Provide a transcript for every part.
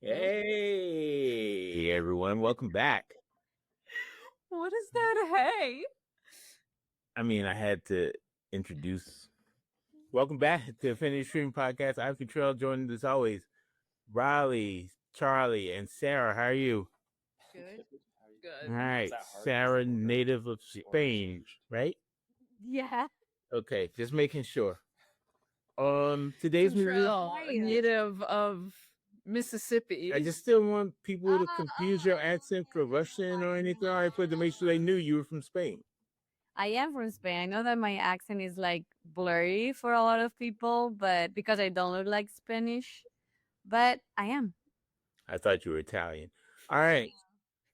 Hey, everyone. Welcome back. What is that? Hey. I mean, I had to introduce. Welcome back to Finish Stream Podcast. I'm Control, joined as always, Riley, Charlie, and Sarah. How are you? Good. All right. Sarah, native of Spain, right? Yeah. Okay, just making sure. Today's movie. Control, native of Mississippi. I just still want people to confuse your accent for Russian or anything. I put to make sure they knew you were from Spain. I am from Spain. I know that my accent is like blurry for a lot of people, but because I don't look like Spanish, but I am. I thought you were Italian. All right.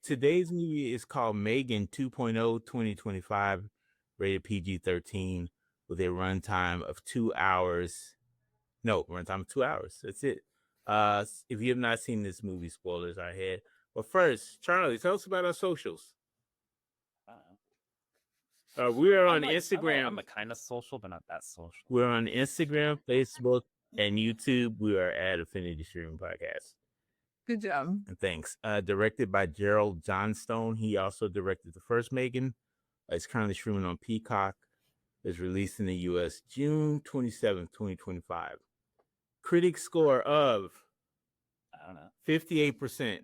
Today's movie is called M3GAN 2.0 2025, rated PG-13, with a runtime of 2 hours. No, runtime of 2 hours. That's it. If you have not seen this movie, spoilers are ahead. But first, Charlie, tell us about our socials. We are on Instagram. I'm kind of social, but not that social. We're on Instagram, Facebook, and YouTube. We are at Affinity Streaming Podcast. Good job. Thanks. Directed by Gerald Johnstone. He also directed the first M3GAN. It's currently streaming on Peacock. It's released in the U.S. June 27th, 2025. Critic score of, I don't know, 58%.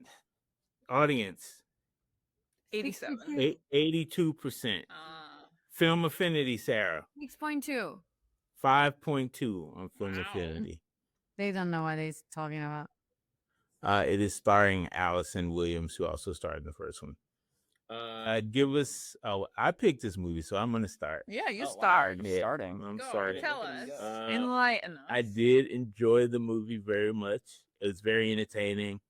Audience, 87. 82%. Film Affinity, Sarah, 6.2. 5.2 on Film Affinity. They don't know what he's talking about. It is starring Allison Williams, who also starred in the first one. Give us. Oh, I picked this movie, so I'm going to start. Yeah, you start. Wow, starting. I'm Go, starting. Tell us. Enlighten us. I did enjoy the movie very much. It was very entertaining.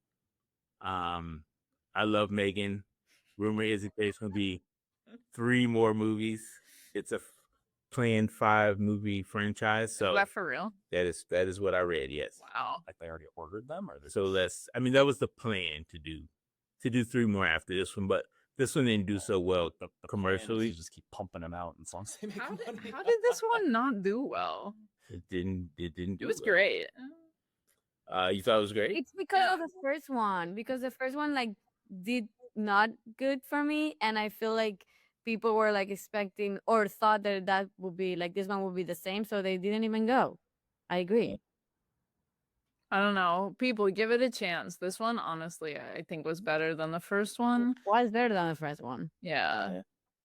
I love M3GAN. Rumor is there's going to be 3 more movies. It's a planned 5-movie franchise. So is that for real? That is what I read. Yes. Wow. Like they already ordered them, or so that's. I mean, that was the plan to do 3 more after this one, but this one didn't do so well the commercially. You just keep pumping them out, and as long as they make How money. did this one not do well? It didn't. It was great. You thought it was great? It's because of the first one. Because the first one like did not good for me, and I feel like people were like expecting or thought that would be like this one would be the same, so they didn't even go. I agree. I don't know. People, give it a chance. This one, honestly, I think was better than the first one. Was better than the first one. Yeah.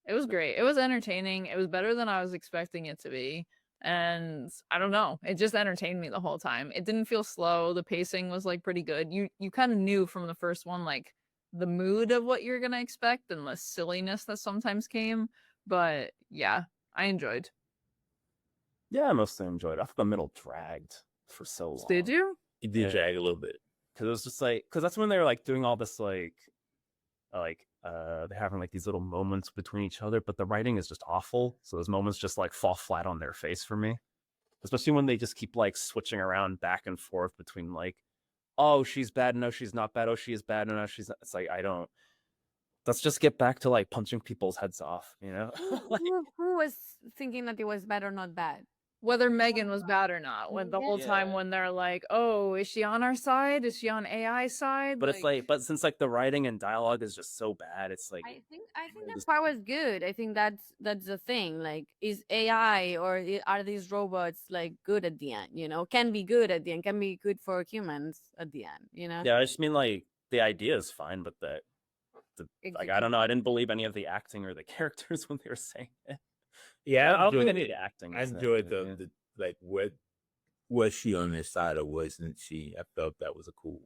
It was great. It was entertaining. It was better than I was expecting it to be. And I don't know. It just entertained me the whole time. It didn't feel slow. The pacing was like pretty good. You kind of knew from the first one like the mood of what you're gonna expect and the silliness that sometimes came. But yeah, I enjoyed. Yeah, I mostly enjoyed it. I thought the middle dragged for so long. Did you? It did drag a little bit. Because it was just like, because that's when they were like doing all this they're having like these little moments between each other, but the writing is just awful. So those moments just like fall flat on their face for me. Especially when they just keep like switching around back and forth between like, oh, she's bad, no, she's not bad, oh, she is bad, no, she's not. It's like, let's just get back to like punching people's heads off, you know? Who was thinking that it was bad or not bad? Whether M3GAN was bad or not, when the whole time when they're like, oh, is she on our side? Is she on AI's side? But it's like, but since like the writing and dialogue is just so bad, it's like I think that part was good. I think that's the thing. Like, is AI or are these robots like good at the end? You know, can be good at the end, can be good for humans at the end. You know. Yeah, I just mean like the idea is fine, but like I don't know, I didn't believe any of the acting or the characters when they were saying it. Yeah, I don't think any of the acting. I enjoyed the like what was she on their side or wasn't she? I felt that was a cool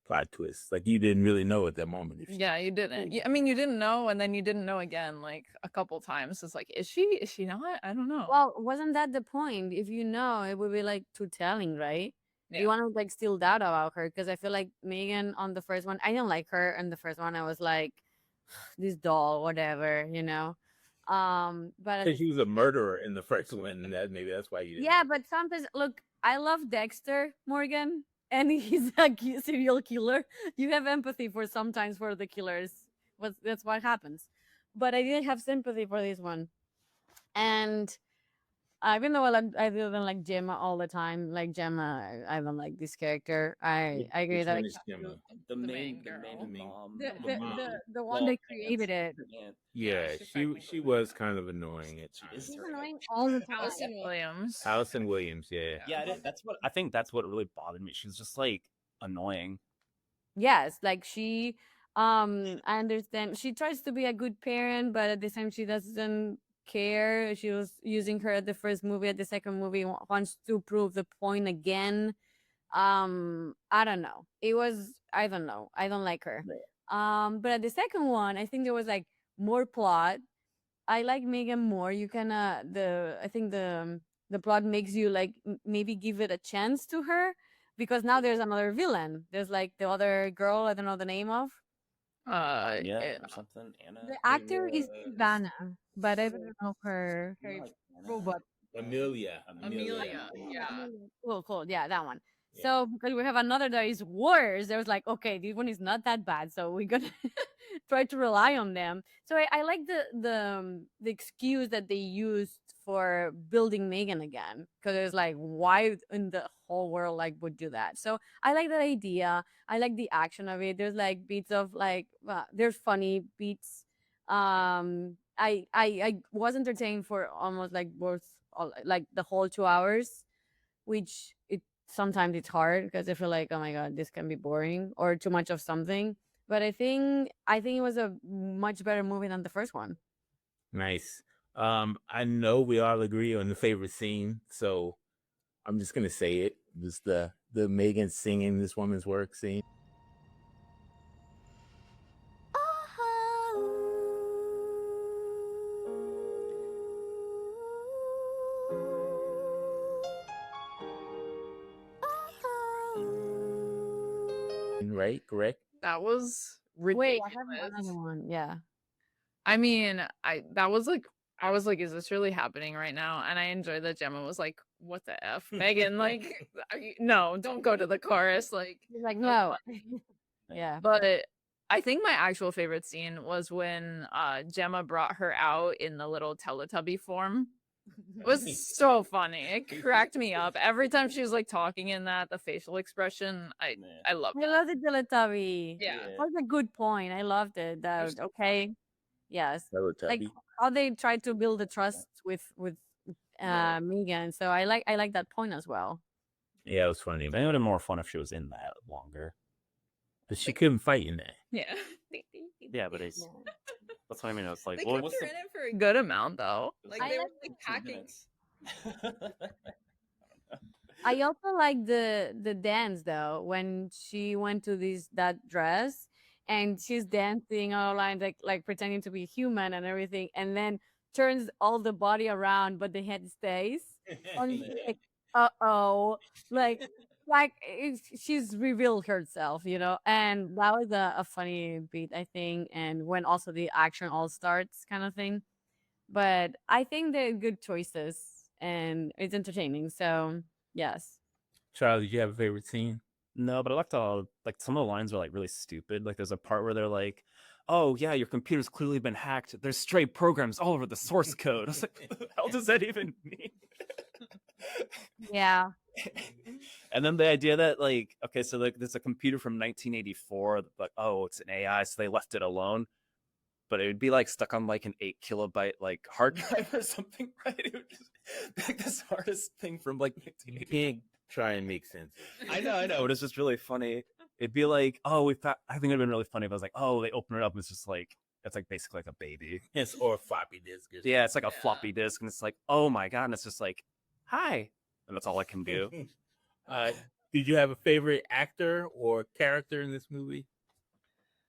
plot twist. Like you didn't really know at that moment. If yeah, you didn't. I mean, you didn't know, and then you didn't know again, like a couple times. It's like, is she? Is she not? I don't know. Well, wasn't that the point? If you know, it would be like too telling, right? Yeah. You want to like steal that about her because I feel like M3GAN on the first one, I didn't like her, and the first one I was like, this doll, whatever, you know. But she was a murderer in the first one, and maybe that's why you didn't. Yeah, but sometimes look, I love Dexter Morgan, and he's a serial killer. You have empathy for sometimes for the killers. That's what happens. But I didn't have sympathy for this one, and Even though I didn't like Gemma all the time, like Gemma, I don't like this character. I agree Which that one is Gemma? The main main, girl. mom, the the mom. the one well, that created it. Yeah, she's she technically was kind of annoying at She times. is She's very annoying all the time. Allison Williams. Allison Williams, yeah. Yeah, that's what I think. That's what really bothered me. She was just like annoying. Yes, like she, I understand she tries to be a good parent, but at the same she doesn't care. She was using her at the first movie, at the second movie wants to prove the point again. I don't know. It was, I don't know. I don't like her. But at the second one, I think there was like more plot. I like Megan more. You kind of I think the plot makes you like maybe give it a chance to her because now there's another villain. There's like the other girl. I don't know the name of. Yeah, It- or something. Anna. The actor is Ivana, but I don't know her Like Anna. robot. Amelia. Amelia. Yeah. Cool, cool. Yeah, that one. Yeah. So because we have another that is worse, there was like, okay, this one is not that bad, so we're gonna try to rely on them. So I like the excuse that they used for building Megan again, because it's like, why in the whole world like would do that? So I like that idea. I like the action of it. There's like beats of like, there's funny beats. I was entertained for almost like both like the whole 2 hours, which it sometimes it's hard because I feel like, oh my god, this can be boring or too much of something. But I think it was a much better movie than the first one. Nice. I know we all agree on the favorite scene, so I'm just gonna say it. It was the Megan singing this woman's work scene. Right? Correct? That was Wait, ridiculous. I have another one. Yeah. I mean, I was like, is this really happening right now? And I enjoyed that Gemma was like, what the F? Megan, like, no, don't go to the chorus. Like, He's like, no. Yeah. but I think my actual favorite scene was when Gemma brought her out in the little Teletubby form. It was so funny. It cracked me up. Every time she was like talking in that, the facial expression, I loved I it. love the Teletubby. Yeah. That was a good point. I loved it. That was so okay. Yes. Like Teletubby. how they tried to build the trust with Megan. So I like that point as well. Yeah, it was funny. I think it would have been more fun if she was in that longer. But she couldn't fight in that. Yeah. Yeah, but it's that's what I mean. It's like, They well, kept what's her in it for a good amount though. Like I they were like like packing. I also like the dance though when she went to that dress and she's dancing all lines like pretending to be human and everything, and then turns all the body around but the head stays. And you're like, uh-oh, like she's revealed herself, and that was a funny beat, I think, and when also the action all starts kind of thing. But I think they're good choices and it's entertaining. So yes. Charlie, did you have a favorite scene? No, but I liked all like some of the lines are like really stupid. Like there's a part where they're like, "Oh yeah, your computer's clearly been hacked. There's stray programs all over the source code." I was like, "What the hell does that even mean?" Yeah. And then the idea that like, okay, so like there's a computer from 1984, but oh, it's an AI, so they left it alone. But it would be like stuck on like an 8 kilobyte like hard drive or something, right? It would just be like this hardest thing from like 1984. You can't try and make sense. I know, but it's just really funny. It'd be like, oh, we thought. I think it'd been really funny if I was like, oh, they open it up and it's just like it's like basically like a baby. Yes, or a floppy disk. Or Yeah, it's like a floppy disk, and it's like, oh my god, and it's just like, hi, and that's all I can do. Did you have a favorite actor or character in this movie?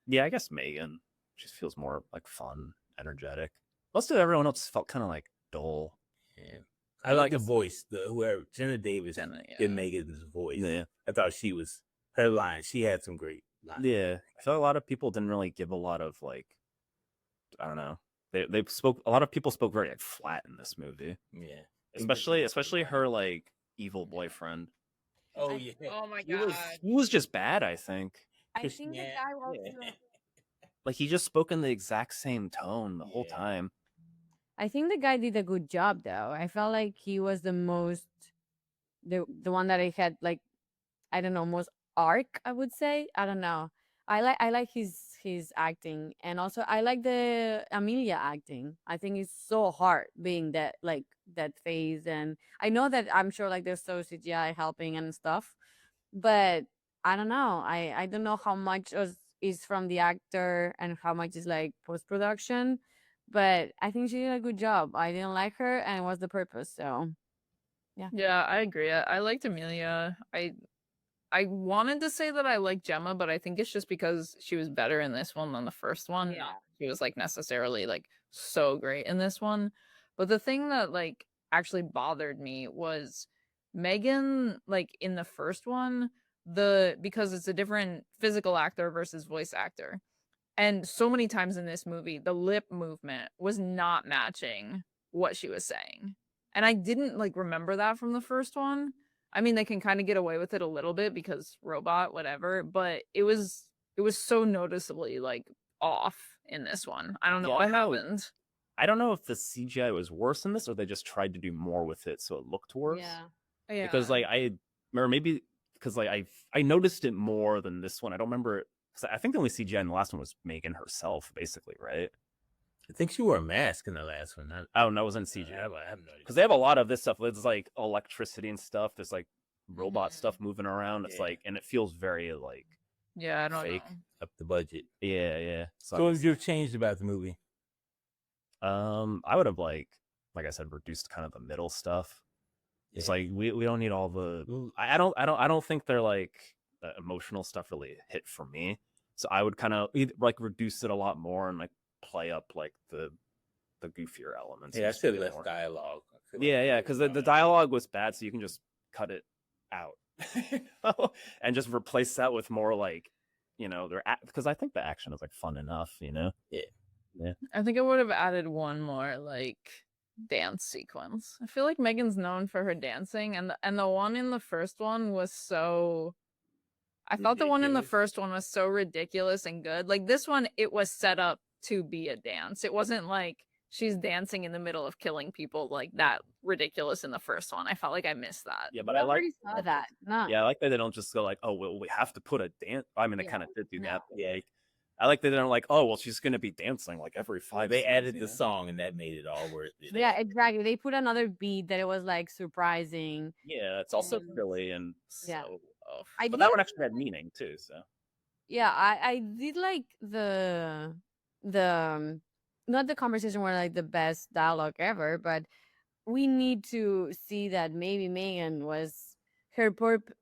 Yeah, I guess Megan. She feels more like fun, energetic. Most of everyone else felt kind of like dull. Yeah. I like the voice. Whoever Jenna Davis Jenna, did Megan's voice. Yeah. I thought she was her line. She had some great lines. Yeah, I feel like a lot of people didn't really give a lot of like, I don't know. They spoke. A lot of people spoke very like flat in this movie. Yeah. Especially her like evil boyfriend. Oh yeah. Oh my He god. was just bad, I think. I think the guy was Like he just spoke in the exact same tone the whole time. I think the guy did a good job though. I felt like he was the one that I had like, I don't know, most arc, I would say. I don't know. I like his acting, and also I like the Amelia acting. I think it's so hard being that face, and I know that I'm sure like there's so CGI helping and stuff, but I don't know. I don't know how much is from the actor and how much is like post production, but I think she did a good job. I didn't like her, and it was the purpose. So Yeah, I agree. I liked Amelia. I wanted to say that I like Gemma, but I think it's just because she was better in this one than the first one. Yeah. Not she was like necessarily like so great in this one. But the thing that like actually bothered me was Megan, like in the first one, because it's a different physical actor versus voice actor. And so many times in this movie, the lip movement was not matching what she was saying. And I didn't like remember that from the first one. I mean, they can kind of get away with it a little bit because robot, whatever, but it was so noticeably like off in this one. I don't know what happened. I don't know if the CGI was worse in this or they just tried to do more with it so it looked worse. Yeah. Because like or maybe because like I noticed it more than this one. I don't remember because I think the only CGI in the last one was Megan herself, basically, right? I think she wore a mask in the last one. Oh, no, it wasn't CGI. I have no idea. Because they have a lot of this stuff. It's like electricity and stuff. There's like robot stuff moving around. It's Yeah. like, and it feels very like Yeah, I don't fake. know. Up the budget. Yeah. So what did you have changed about the movie? I would have like I said, reduced kind of the middle stuff. It's like we don't need all the. I don't think they're like the emotional stuff really hit for me. So I would kind of like reduce it a lot more and like play up like the goofier elements. Yeah, I should have left left dialogue. Yeah, because the dialogue was bad, so you can just cut it out and just replace that with more like, because I think the action is like fun enough, Yeah. I think I would have added one more like dance sequence. I feel like Megan's known for her dancing, and the one in the first one was so. I thought the one in the Ridiculous. first one was so ridiculous and good. Like this one, it was set up to be a dance. It wasn't like she's dancing in the middle of killing people like that ridiculous in the first one. I felt like I missed that. Yeah, but I like saw that. No. Yeah, I like that they don't just go like, oh, well, we have to put a dance. I mean, they Yeah. kind of did do No. that. But like, I like that they don't like, oh, well, she's gonna be dancing like every 5 They scenes, added the song and that made it all worth it. Yeah, exactly. They put another beat that it was like surprising. Yeah, it's also Mhm. silly and Yeah. so off. I But that did- one actually had meaning too. So Yeah, I did like the not the conversation where like the best dialogue ever, but we need to see that maybe Megan was her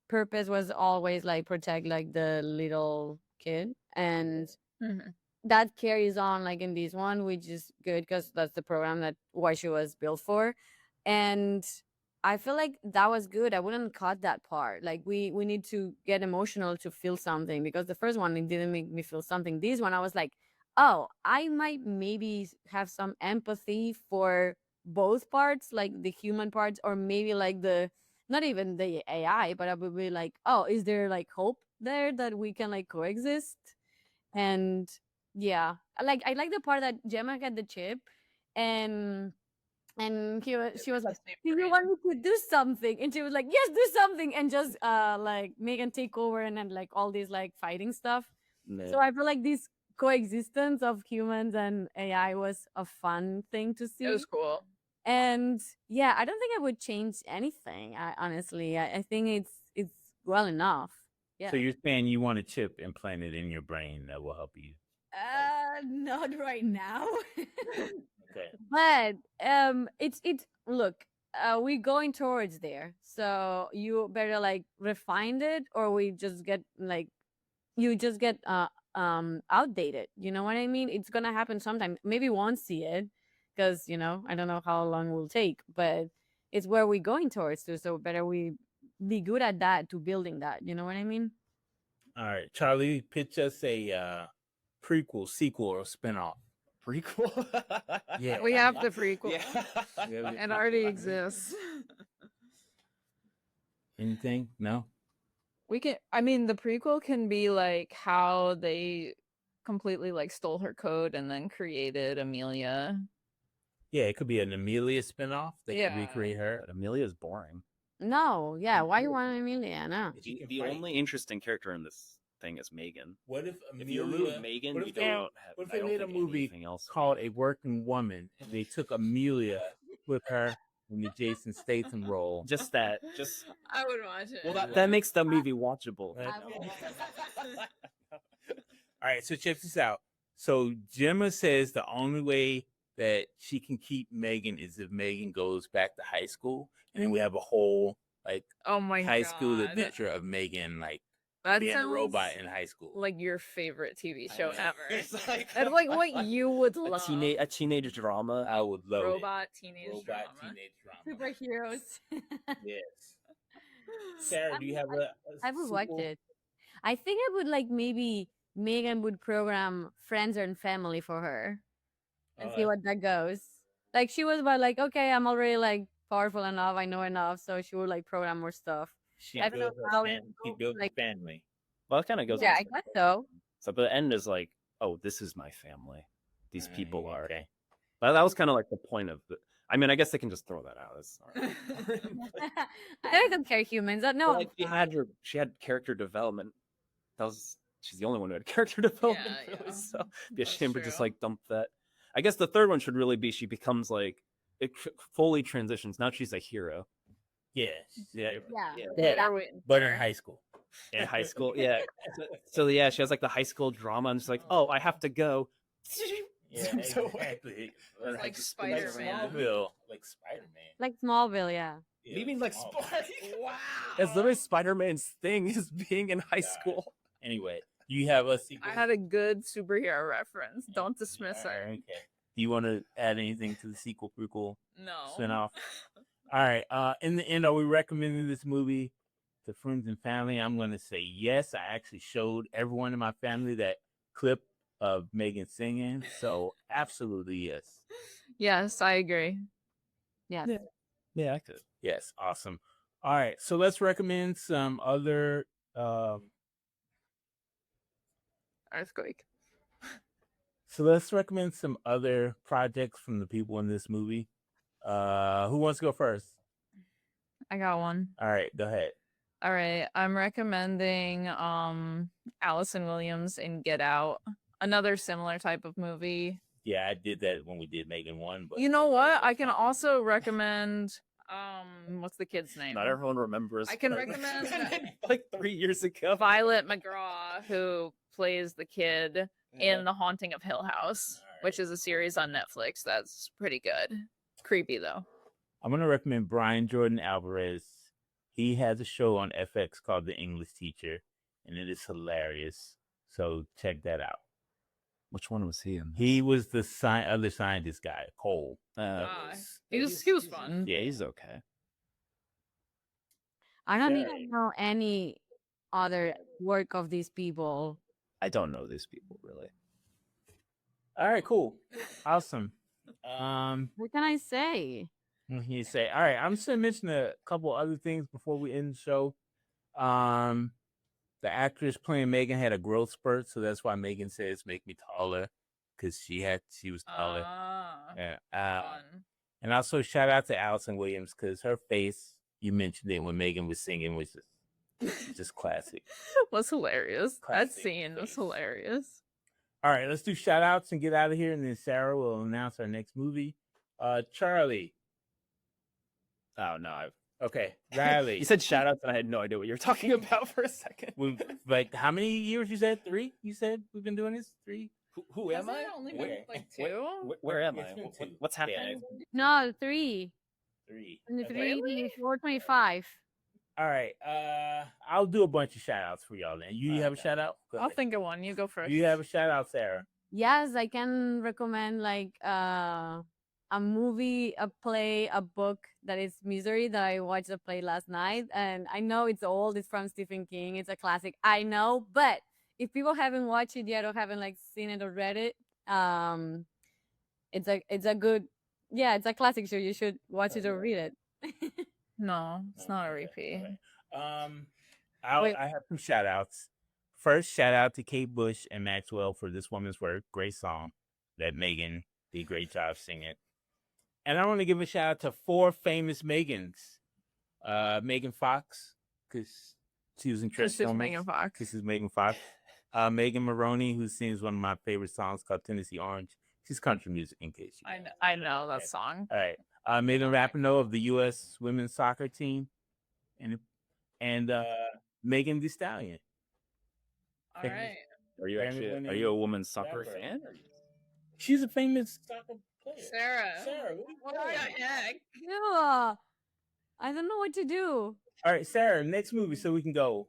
purpose was always like protect like the little kid, and Mhm. that carries on like in this one, which is good because that's the program that what she was built for. And I feel like that was good. I wouldn't cut that part. Like we need to get emotional to feel something, because the first one it didn't make me feel something. This one I was like, oh, I might maybe have some empathy for both parts, like the human parts, or maybe like the not even the AI, but I would be like, oh, is there like hope there that we can like coexist? And yeah, I like the part that Gemma had the chip, and she was like, do you want me to do something? And she was like, yes, do something, and just like Megan take over and then like all these like fighting stuff. So I feel like this coexistence of humans and AI was a fun thing to see. It was cool. And yeah, I don't think I would change anything. Honestly, I think it's well enough. Yeah. So you're saying you want a chip implanted in your brain that will help you? Not right now. Okay. But it's look, we're going towards there. So you better like refine it, or we just get like you just get outdated. You know what I mean? It's gonna happen sometime. Maybe we won't see it because I don't know how long it will take, but it's where we're going towards to. So better we be good at that, to building that. You know what I mean? All right, Charlie, pitch us a prequel, sequel, or spinoff. prequel. Yeah. We have the prequel. Yeah. It already exists. Anything? No. I mean, the prequel can be like how they completely like stole her code and then created Amelia. Yeah, it could be an Amelia spinoff. They could Yeah. recreate her. But Amelia's boring. No, yeah. Why you want Amelia? No. She can The fight. only interesting character in this thing is Megan. What if If you remove Amelia? Megan, what you if they- don't have. What if I they don't made a think movie anything else called A Working Woman and they took Amelia with her in the Jason Statham role? Just that. Just I would watch it. well, that makes the movie watchable. I I will. All right, so check this out. So Gemma says the only way that she can keep Megan is if Megan goes back to high school, and then we have a whole like Oh my high god. school adventure of Megan like That being a sounds robot in high school. like your favorite TV show know. ever. It's like That's like what you would a love. teenage drama. I would love Robot teenage Robot drama. teenage drama. Superheroes. Yes. Sarah, do you have a I would watch sequel? it. I think I would like maybe Megan would program Friends and Family for her and see what that goes. Like she was about like, okay, I'm already like powerful enough, I know enough, so she would like program more stuff. She I don't know built her how fam- it she goes, built like- a family. Well, it kind of goes. Yeah, on I the guess same so. thing. So, but the end is like, oh, this is my family. These people are. Okay. But that was kind of like the point of the. I mean, I guess they can just throw that out. That's all right. I don't care humans. No, Like, she had character development. She's the only one who had character development. Yeah, really, yeah. So be a That's shame to just true. like dump that. I guess the third one should really be she becomes like it fully transitions. Now she's a hero Yeah. Yeah. yeah. Yeah. We're waiting But for in it. high school. in high school. Yeah. So yeah, she has like the high school drama, and it's like, oh, I have to go. Yeah, So- exactly. Like Spider-Man. Smallville, like Spider-Man. Like Smallville, yeah. Yeah, You mean like Smallville. Wow. That's literally Spider-Man's thing is being in high Yeah. school. Anyway, you have a sequel. I had a good superhero reference. Don't dismiss All it. right, okay. Do you want to add anything to the sequel, prequel, No. spinoff? All right. In the end, are we recommending this movie to friends and family? I'm going to say yes. I actually showed everyone in my family that clip of Megan singing, so absolutely yes. Yes, I agree. Yes. Yeah, I could. Yes, awesome. All right, so let's recommend some other. Earthquake. So let's recommend some other projects from the people in this movie. Who wants to go first? I got one. All right, go ahead. All right. I'm recommending Allison Williams in Get Out. Another similar type of movie. Yeah, I did that when we did Megan 1, but You know what? I can also recommend what's the kid's name? Not everyone remembers. I can like- recommend- like 3 years ago. Violet McGraw, who plays the kid in The Haunting of Hill House, which is a series on Netflix that's pretty good. Creepy though. I'm gonna recommend Brian Jordan Alvarez. He has a show on FX called The English Teacher, and it is hilarious. So check that out. Which one was he in? He was the other scientist guy, Cole. Ah, was- he was fun. Yeah, he's okay. I don't Sarah. even know any other work of these people. I don't know these people really. All right, cool, awesome. What can I say? You say, all right. I'm just gonna mention a couple other things before we end the show. The actress playing Megan had a growth spurt, so that's why Megan says "make me taller," because she was taller. Ah, Yeah. fun. And also shout out to Allison Williams because her face, you mentioned it when Megan was singing, was just classic. Was hilarious. That Classic scene was face. hilarious. All right, let's do shout outs and get out of here, and then Sarah will announce our next movie. Charlie. Oh no, Okay, Riley. you said shout outs and I had no idea what you were talking about for a second. We've, like, how many years you said? 3? You said we've been doing this? 3? Who am Hasn't I? it only been Where? like Where- 2? Where am I? It's been 2. What's happening? No, 3. 3. And the Okay. 3, 425. All right. I'll do a bunch of shout outs for y'all then. You have a shout out? Go I'll ahead. think of one. You go first. You have a shout out, Sarah. Yes, I can recommend like a movie, a play, a book that is Misery that I watched the play last night. And I know it's old, it's from Stephen King, it's a classic. I know, but if people haven't watched it yet or haven't like seen it or read it, it's a good it's a classic show. You should watch it or read it. No, it's not a Okay, repeat. okay. Wait. I have some shout outs. First, shout out to Kate Bush and Maxwell for This Woman's Work. Great song that Megan did a great job singing. And I want to give a shout out to 4 famous Megans. Megan Fox, because she was in Because she's Megan Fox. This is Megan Fox. Megan Maroney, who sings one of my favorite songs called Tennessee Orange. She's country music, in case you know. I know that song. All right. Megan Rapinoe of the U.S. women's soccer team. And Megan Thee Stallion. All right. Are you a women's soccer fan? She's a famous soccer player. Sarah, what the heck? Yeah. I don't know what to do. All right, Sarah, next movie so we can go.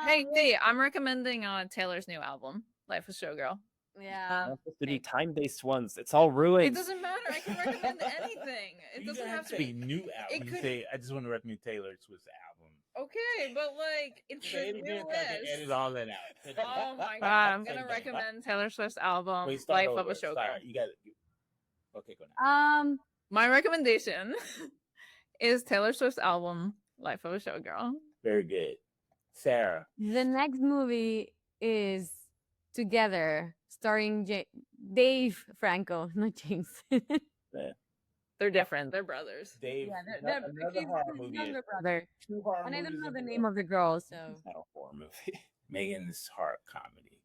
Hey, D, I'm recommending Taylor's new album, Life of Showgirl. Yeah. I'm supposed to do time-based ones. It's all ruined. It doesn't matter. I can recommend anything. It doesn't have to be new album. It You could- say, I just want to recommend Taylor Swift's album. Okay, but like it's the new list. Edit all that out. Oh my god, I'm gonna recommend Taylor Swift's album, Wait, start Life of over. a Showgirl. Start. You got it. Okay, go now. My recommendation is Taylor Swift's album, Life of a Showgirl. Very good. Sarah. The next movie is Together, starring Dave Franco, not James. They're different. They're brothers. Dave. Yeah, another he's horror his movie. younger brother. 2 horror And I don't movies know in the a name row. of the girl, so. It's not a horror movie. Megan's horror comedy.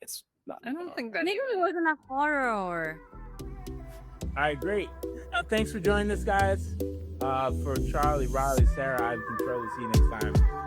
It's not. I don't think that. Maybe it wasn't a horror. All right, great. Thanks for joining us, guys. For Charlie, Riley, Sarah, I've been Control. See you next time.